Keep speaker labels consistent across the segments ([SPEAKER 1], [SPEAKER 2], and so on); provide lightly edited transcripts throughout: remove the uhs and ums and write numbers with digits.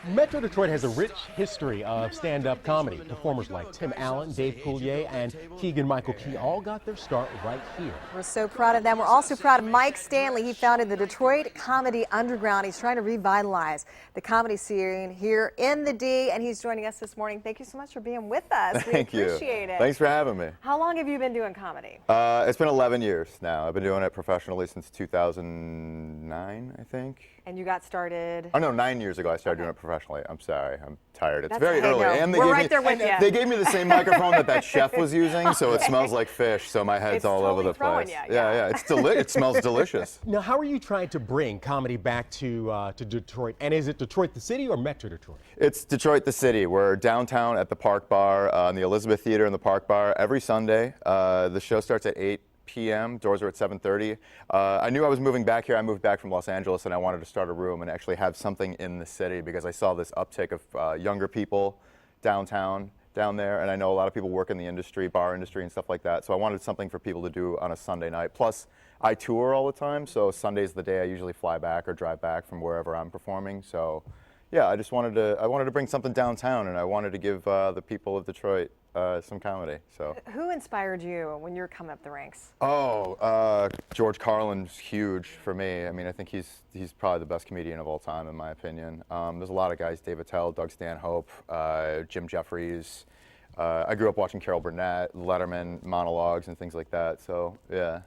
[SPEAKER 1] Metro Detroit has a rich history of stand-up comedy. Performers like Tim Allen, Dave Coulier, and Keegan-Michael Key all got their start right here.
[SPEAKER 2] We're so proud of them. We're also proud of Mike Stanley. He founded the Detroit Comedy Underground. He's trying to revitalize the comedy scene here in the D, and he's joining us this morning. Thank you so much for being with us.
[SPEAKER 3] Thank you.
[SPEAKER 2] We appreciate it.
[SPEAKER 3] Thanks for having me.
[SPEAKER 2] How long have you been doing comedy?
[SPEAKER 3] It's been 11 years now. I've been doing it professionally since 2009, I think.
[SPEAKER 2] And you got started?
[SPEAKER 3] Oh no, 9 years ago I started doing it professionally. I'm sorry, I'm tired. It's
[SPEAKER 2] That's
[SPEAKER 3] very
[SPEAKER 2] okay,
[SPEAKER 3] early.
[SPEAKER 2] no.
[SPEAKER 3] And
[SPEAKER 2] We're right there with you.
[SPEAKER 3] They gave me the same microphone that chef was using, so it smells like fish. So my head's
[SPEAKER 2] It's
[SPEAKER 3] all over
[SPEAKER 2] totally
[SPEAKER 3] the place.
[SPEAKER 2] throwing
[SPEAKER 3] Yeah. It smells delicious.
[SPEAKER 1] Now, how are you trying to bring comedy back to Detroit? And is it Detroit the city or Metro Detroit?
[SPEAKER 3] It's Detroit the city. We're downtown at the Park Bar, in the Elizabeth Theater in the Park Bar every Sunday. The show starts at 8 p.m. Doors are at 7:30. I knew I was moving back here. I moved back from Los Angeles, and I wanted to start a room and actually have something in the city because I saw this uptick of younger people down there, and I know a lot of people work in the industry, bar industry and stuff like that. So I wanted something for people to do on a Sunday night. Plus, I tour all the time, so Sunday's the day I usually fly back or drive back from wherever I'm performing. So, yeah, I wanted to bring something downtown, and I wanted to give the people of Detroit some comedy. So.
[SPEAKER 2] Who inspired you when you were coming up the ranks?
[SPEAKER 3] Oh, George Carlin's huge for me. I mean, I think he's probably the best comedian of all time, in my opinion. There's a lot of guys: Dave Attell, Doug Stanhope, Jim Jeffries. I grew up watching Carol Burnett, Letterman monologues, and things like that. So, yeah.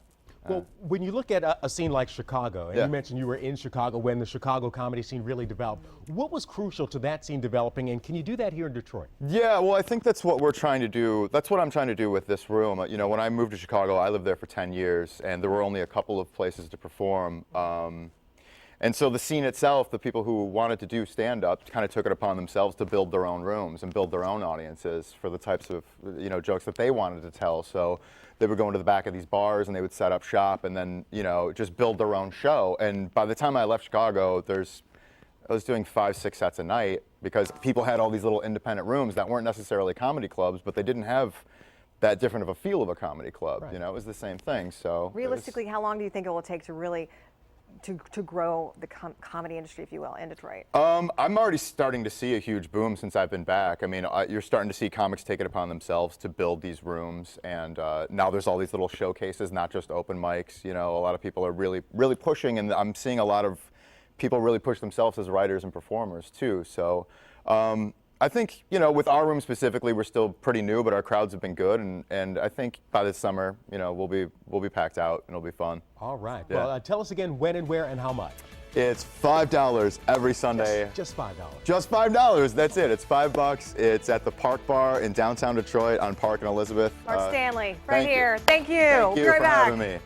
[SPEAKER 1] Well, when you look at a scene like Chicago, and
[SPEAKER 3] Yeah.
[SPEAKER 1] you mentioned you were in Chicago when the Chicago comedy scene really developed, what was crucial to that scene developing, and can you do that here in Detroit?
[SPEAKER 3] Yeah, well, I think that's what we're trying to do. That's what I'm trying to do with this room. You know, when I moved to Chicago, I lived there for 10 years, and there were only a couple of places to perform. And so the scene itself, the people who wanted to do stand-up kind of took it upon themselves to build their own rooms and build their own audiences for the types of, jokes that they wanted to tell. So they would go into the back of these bars and they would set up shop and then, just build their own show. And by the time I left Chicago, I was doing 5-6 sets a night because people had all these little independent rooms that weren't necessarily comedy clubs, but they didn't have that different of a feel of a comedy club.
[SPEAKER 1] Right.
[SPEAKER 3] It was the same thing. So
[SPEAKER 2] Realistically, how long do you think it will take to really to grow the comedy industry, if you will, in Detroit?
[SPEAKER 3] I'm already starting to see a huge boom since I've been back. I mean, you're starting to see comics take it upon themselves to build these rooms, and now there's all these little showcases, not just open mics. A lot of people are really, really pushing, and I'm seeing a lot of people really push themselves as writers and performers too. So I think, with our room specifically, we're still pretty new, but our crowds have been good, and I think by this summer, we'll be packed out and it'll be fun.
[SPEAKER 1] All right.
[SPEAKER 3] Yeah.
[SPEAKER 1] Well, tell us again when and where and how much.
[SPEAKER 3] It's $5 every Sunday.
[SPEAKER 1] Just $5.
[SPEAKER 3] Just $5. That's it. It's $5. It's at the Park Bar in downtown Detroit on Park and Elizabeth.
[SPEAKER 2] Mark Stanley, right
[SPEAKER 3] thank you.
[SPEAKER 2] here. Thank you.
[SPEAKER 3] Thank you
[SPEAKER 2] Be right
[SPEAKER 3] for
[SPEAKER 2] back.
[SPEAKER 3] having me.